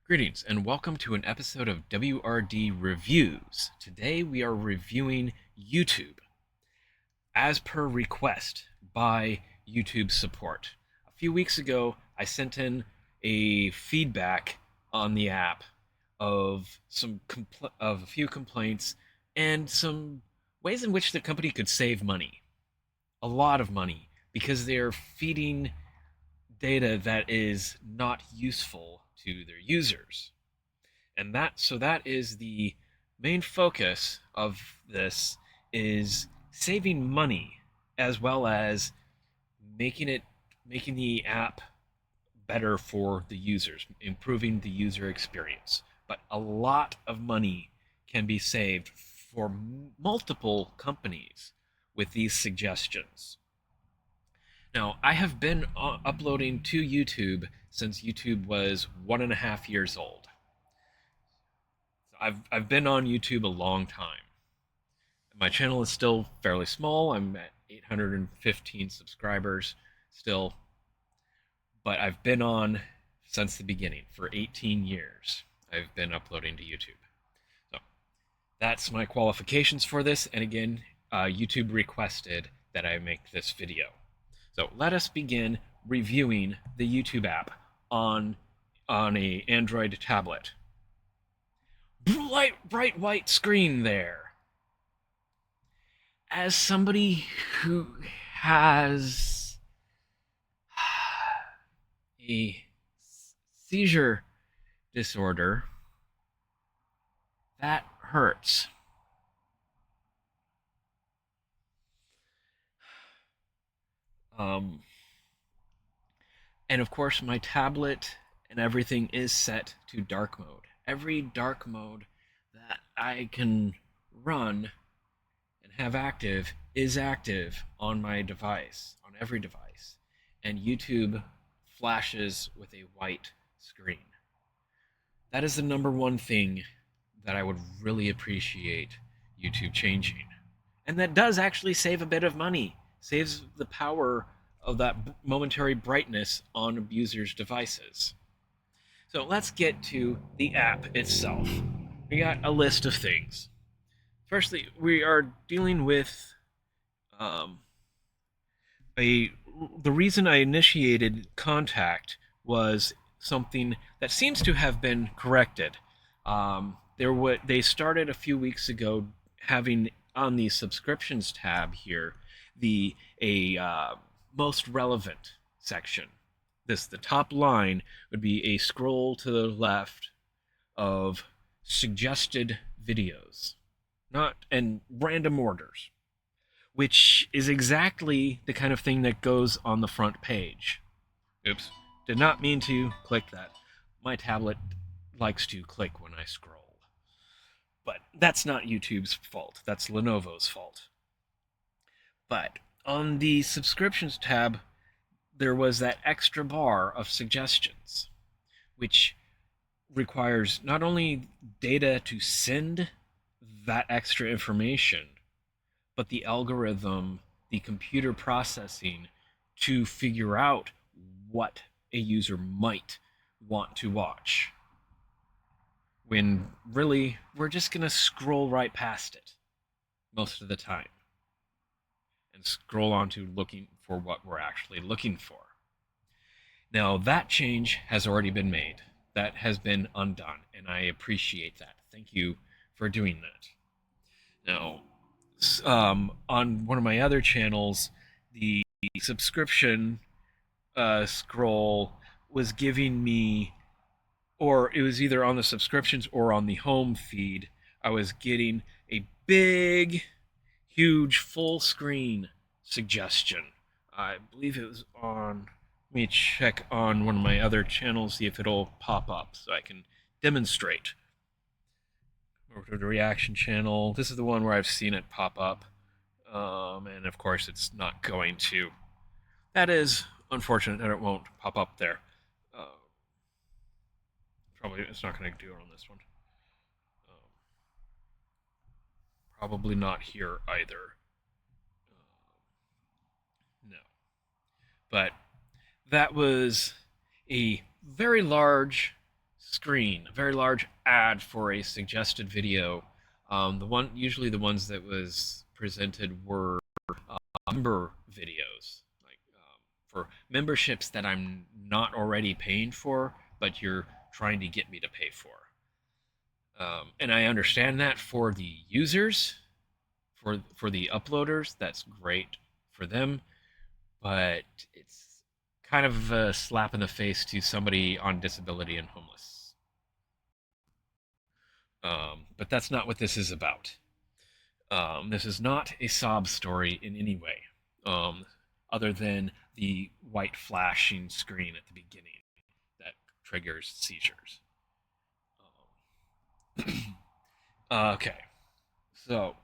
Greetings and welcome to an episode of WRD Reviews. Today we are reviewing YouTube as per request by YouTube support. A few weeks ago, I sent in a feedback on the app of of a few complaints and some ways in which the company could save money. A lot of money because they're feeding data that is not useful to their users. And that is the main focus of this is saving money as well as making it making the app better for the users, improving the user experience. But a lot of money can be saved for multiple companies with these suggestions. Now, I have been uploading to YouTube since YouTube was 1.5 years old. I've been on YouTube a long time. My channel is still fairly small. I'm at 815 subscribers still, but I've been on since the beginning for 18 years. I've been uploading to YouTube. So that's my qualifications for this. And again, YouTube requested that I make this video. So let us begin reviewing the YouTube app on a Android tablet. Bright white screen there. As somebody who has a seizure disorder, that hurts. And of course, my tablet and everything is set to dark mode. Every dark mode that I can run and have active is active on my device, on every device. And YouTube flashes with a white screen. That is the number one thing that I would really appreciate YouTube changing. And that does actually save a bit of money, saves the power of that momentary brightness on abusers' devices. So let's get to the app itself. We got a list of things. Firstly, we are dealing with um, a. The reason I initiated contact was something that seems to have been corrected. They started a few weeks ago having on the subscriptions tab here the a most relevant section. The top line would be a scroll to the left of suggested videos, not and random orders, which is exactly the kind of thing that goes on the front page. Oops, did not mean to click that. My tablet likes to click when I scroll. But that's not YouTube's fault. That's Lenovo's fault. But on the subscriptions tab, there was that extra bar of suggestions, which requires not only data to send that extra information, but the algorithm, the computer processing to figure out what a user might want to watch. When really, we're just going to scroll right past it most of the time and scroll on to looking for what we're actually looking for. Now, that change has already been made. That has been undone, and I appreciate that. Thank you for doing that. Now, on one of my other channels, the subscription scroll was giving me, or it was either on the subscriptions or on the home feed, I was getting a big, huge full screen suggestion. I believe it was on. Let me check on one of my other channels, see if it'll pop up so I can demonstrate. Over to the reaction channel. This is the one where I've seen it pop up. And of course, it's not going to. That is unfortunate that it won't pop up there. Uh, Probably it's not going to do it on this one. Um, Probably not here either. No. But that was a very large screen, a very large ad for a suggested video. Usually the ones that was presented were member videos, like for memberships that I'm not already paying for, but you're trying to get me to pay for. And I understand that for the users, for the uploaders, that's great for them, but it's kind of a slap in the face to somebody on disability and homeless. But that's not what this is about. This is not a sob story in any way, other than the white flashing screen at the beginning that triggers seizures. Okay, so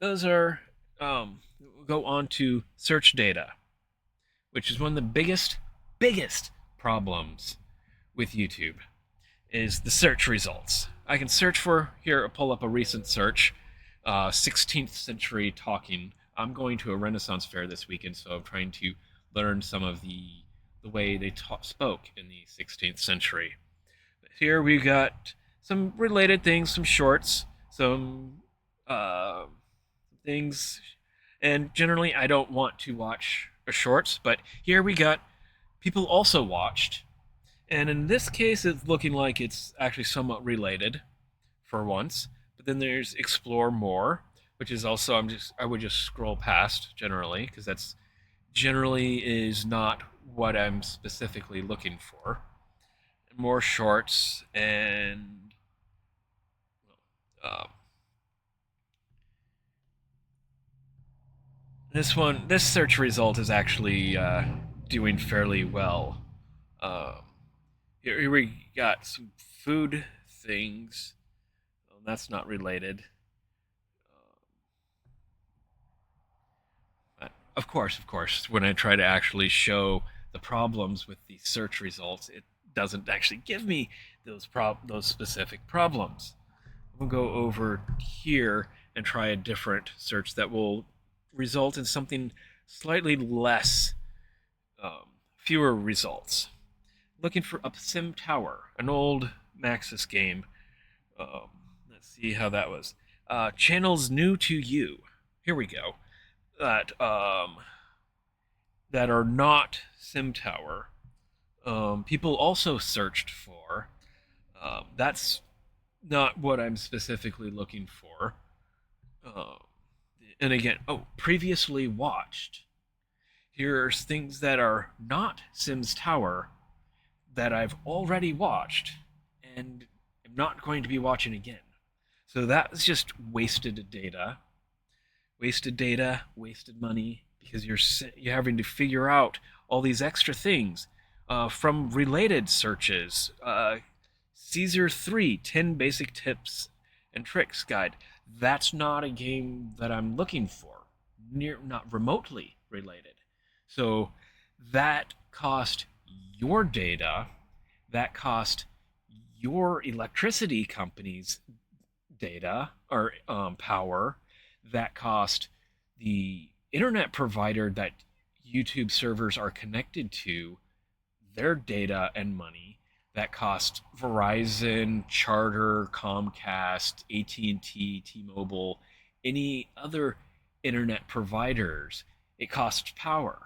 those are we'll go on to search data, which is one of the biggest problems with YouTube is the search results. I can search for here, pull up a recent search, 16th century talking. I'm going to a Renaissance fair this weekend, so I'm trying to learn some of the way they spoke in the 16th century. Here we got some related things, some shorts, some things, and generally I don't want to watch shorts, but here we got people also watched, and in this case it's looking like it's actually somewhat related for once. But then there's explore more, which is also I would just scroll past generally because that's generally is not what I'm specifically looking for. More shorts and uh, this search result is actually doing fairly well. Um, here we got some food things. Well, that's not related. Of course, when I try to actually show the problems with the search results, it doesn't actually give me those specific problems. We'll go over here and try a different search that will result in something slightly less, fewer results. Looking for a Sim Tower, an old Maxis game. Um, let's see how that was. Channels new to you. Here we go. That are not Sim Tower. People also searched for. That's not what I'm specifically looking for. Um, and again, previously watched. Here's things that are not Sims Tower that I've already watched and am not going to be watching again. So that's just wasted data, wasted money because you're having to figure out all these extra things from related searches. Caesar 3 10 Basic Tips and Tricks Guide. That's not a game that I'm looking for, not remotely related. So that cost your data, that cost your electricity company's data or power, that cost the internet provider that YouTube servers are connected to their data and money, that cost Verizon, Charter, Comcast, AT&T, T-Mobile, any other internet providers. It costs power.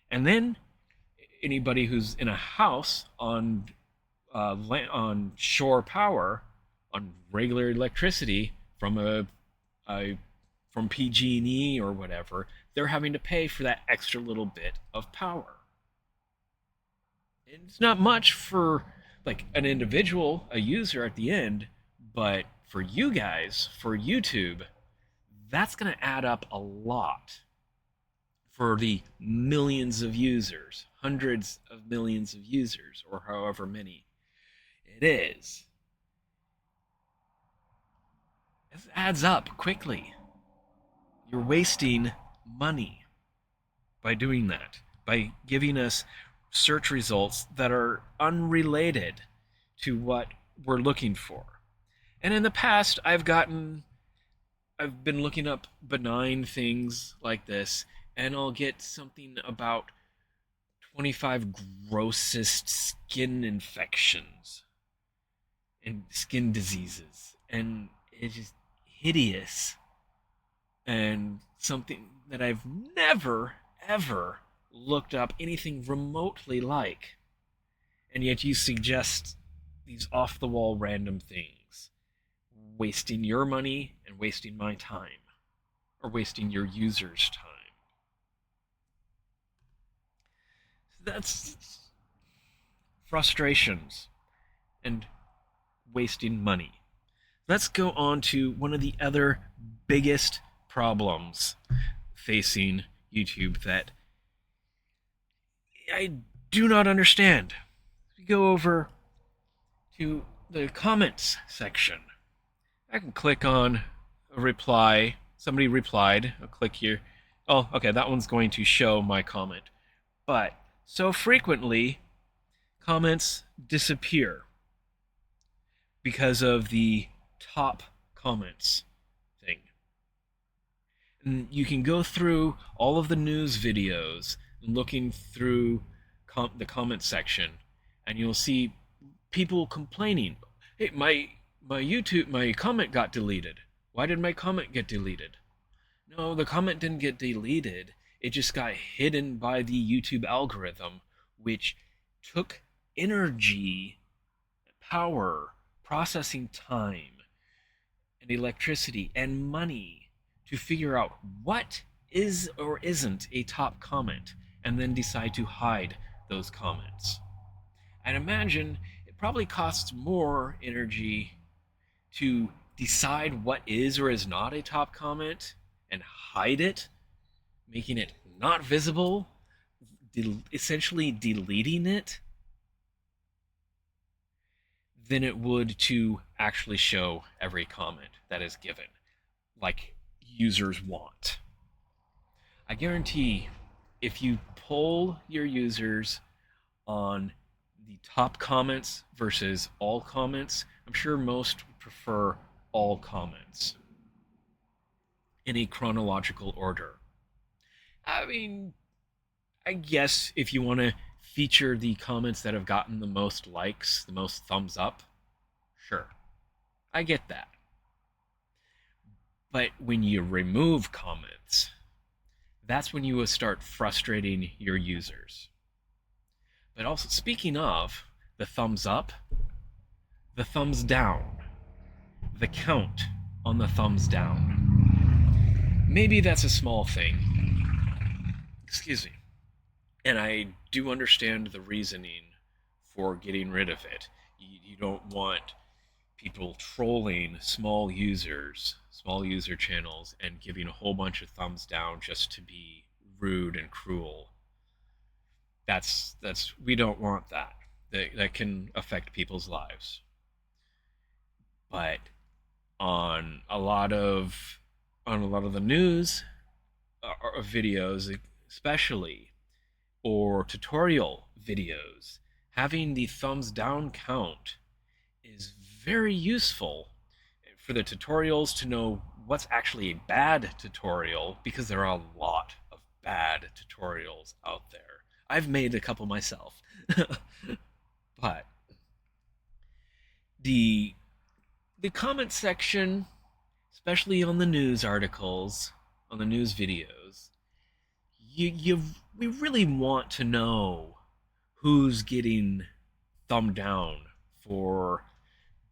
And then anybody who's in a house on shore power, on regular electricity from a from PG&E or whatever, they're having to pay for that extra little bit of power. It's not much for like an individual, a user at the end, but for you guys, for YouTube, that's going to add up a lot for the millions of users, hundreds of millions of users, or however many it is. It adds up quickly. You're wasting money by doing that, by giving us search results that are unrelated to what we're looking for. And in the past, I've been looking up benign things like this, and I'll get something about 25 grossest skin infections. and skin diseases, and it's just hideous and something that I've never ever looked up anything remotely like. And yet you suggest these off the wall random things, wasting your money and wasting my time, or wasting your users' time. That's frustrations and wasting money. Let's go on to one of the other biggest problems facing YouTube that I do not understand. We go over to the comments section. I can click on a reply. Somebody replied. I'll click here. Oh, okay, that one's going to show my comment. But so frequently, comments disappear because of the top comments thing. And you can go through all of the news videos looking through the comment section, and you'll see people complaining, hey, my comment got deleted. Why did my comment get deleted? No, the comment didn't get deleted. It just got hidden by the YouTube algorithm, which took energy, power, processing time, and electricity and money to figure out what is or isn't a top comment, and then decide to hide those comments. And imagine it probably costs more energy to decide what is or is not a top comment and hide it, making it not visible, essentially deleting it, than it would to actually show every comment that is given, like users want. I guarantee if you poll your users on the top comments versus all comments, I'm sure most prefer all comments in a chronological order. I mean, I guess if you want to feature the comments that have gotten the most likes, the most thumbs up, sure. I get that. But when you remove comments, that's when you will start frustrating your users. But also, speaking of the thumbs up, the thumbs down, the count on the thumbs down. Maybe that's a small thing. Excuse me. And I do understand the reasoning for getting rid of it. You don't want people trolling small users, small user channels, and giving a whole bunch of thumbs down just to be rude and cruel. That's we don't want that. That can affect people's lives. But on a lot of the news videos, especially, or tutorial videos, having the thumbs down count is very useful for the tutorials to know what's actually a bad tutorial, because there are a lot of bad tutorials out there. I've made a couple myself. But the comment section, especially on the news articles, on the news videos, we really want to know who's getting thumb down for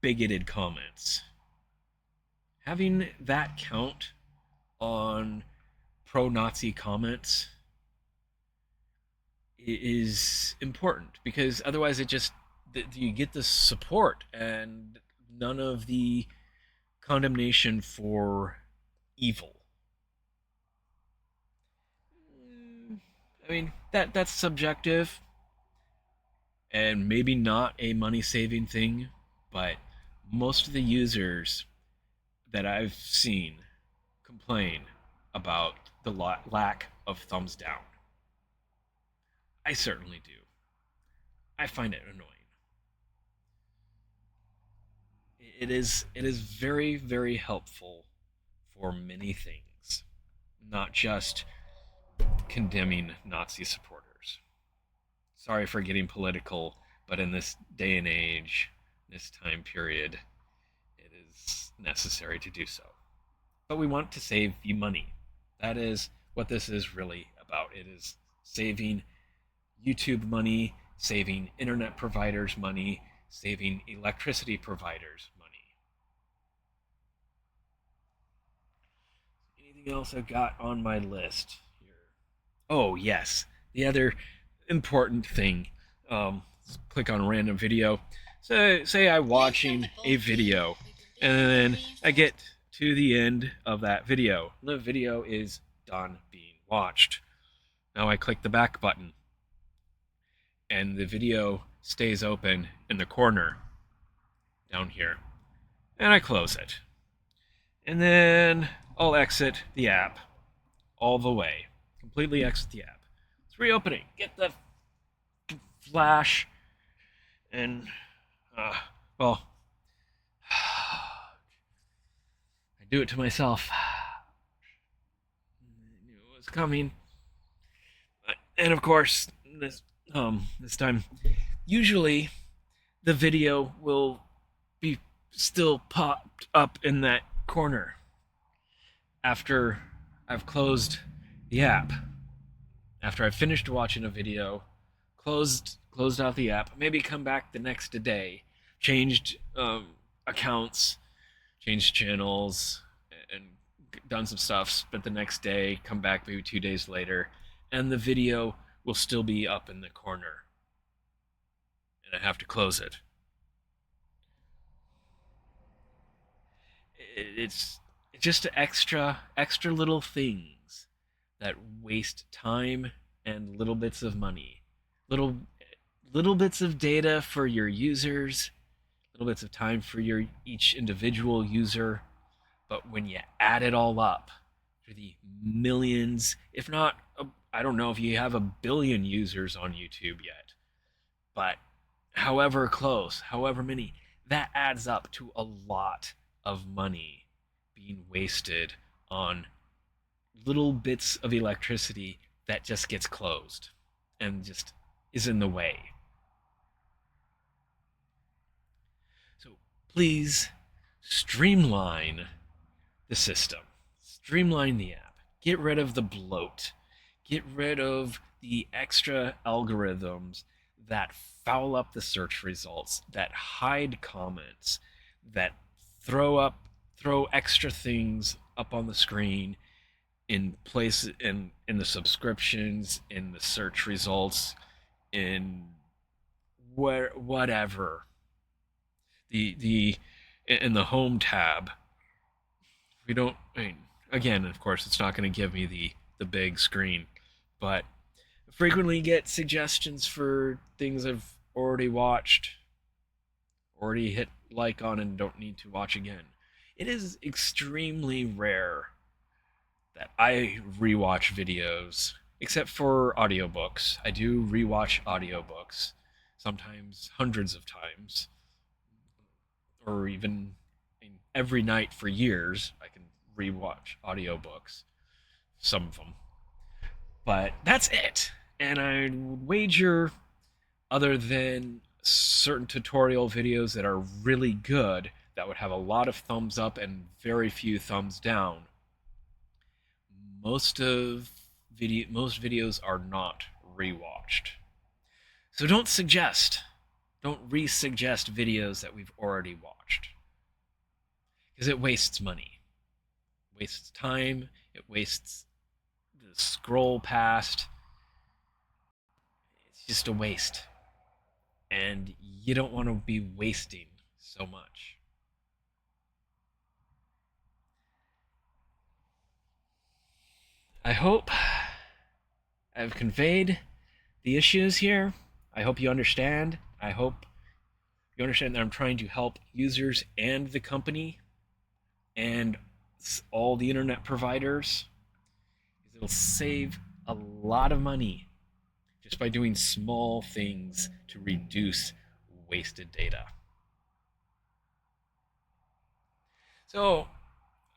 bigoted comments. Having that count on pro-Nazi comments is important, because otherwise you get the support and none of the condemnation for evil. I mean, that's subjective and maybe not a money-saving thing, but most of the users that I've seen complain about the lack of thumbs down. I certainly do. I find it annoying. It is very, very helpful for many things, not just condemning Nazi supporters. Sorry for getting political, but in this day and age, this time period, it is necessary to do so. But we want to save you money. That is what this is really about. It is saving YouTube money, saving internet providers money, saving electricity providers money. Anything else I've got on my list here? Oh, yes. The other important thing. Click on a random video. So, say I'm watching a video, and then I get to the end of that video. The video is done being watched. Now I click the back button, and the video stays open in the corner down here. And I close it. And then I'll exit the app all the way. Completely exit the app. It's reopening. Get the flash. And, well, I do it to myself. I knew it was coming. And of course, this time, usually the video will be still popped up in that corner after I've closed the app. After I've finished watching a video, closed out the app, maybe come back the next day, changed accounts, changed channels, and done some stuff, spent the next day, come back maybe 2 days later, and the video will still be up in the corner. And I have to close it. It's just extra little things that waste time and little bits of money. Little bits of data for your users, little bits of time for each individual user, but when you add it all up for the millions, if not, I don't know if you have 1 billion users on YouTube yet, but however close, however many, that adds up to a lot of money being wasted on little bits of electricity that just gets closed and just is in the way. So please streamline the system, streamline the app, get rid of the bloat, get rid of the extra algorithms that foul up the search results, that hide comments, that throw extra things up on the screen in place in the subscriptions, in the search results, in whatever. The in the home tab. We don't, I mean, again, of course, it's not going to give me the big screen, but I frequently get suggestions for things I've already watched, already hit like on, and don't need to watch again. It is extremely rare that I rewatch videos, except for audiobooks. I do rewatch audiobooks, sometimes hundreds of times, or even every night for years. I can rewatch audiobooks, some of them. But that's it. And I would wager, other than certain tutorial videos that are really good, that would have a lot of thumbs up and very few thumbs down, most videos are not rewatched. So don't re-suggest videos that we've already watched, because it wastes money, it wastes time, it wastes the scroll past. It's just a waste, and you don't want to be wasting so much. I hope I've conveyed the issues here. I hope you understand. I hope you understand that I'm trying to help users and the company and all the internet providers. It'll save a lot of money just by doing small things to reduce wasted data. So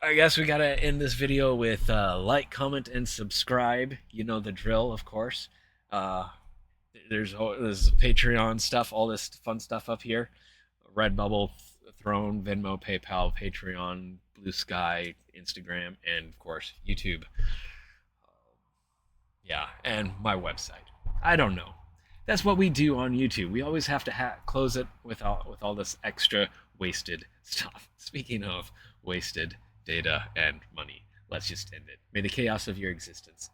I guess we gotta end this video with like, comment, and subscribe. You know the drill, of course. There's Patreon stuff, all this fun stuff up here. Redbubble, Throne, Venmo, PayPal, Patreon, Blue Sky, Instagram, and of course YouTube. Yeah, and my website. I don't know. That's what we do on YouTube. We always have to close it with all this extra wasted stuff. Speaking of wasted data and money, let's just end it. May the chaos of your existence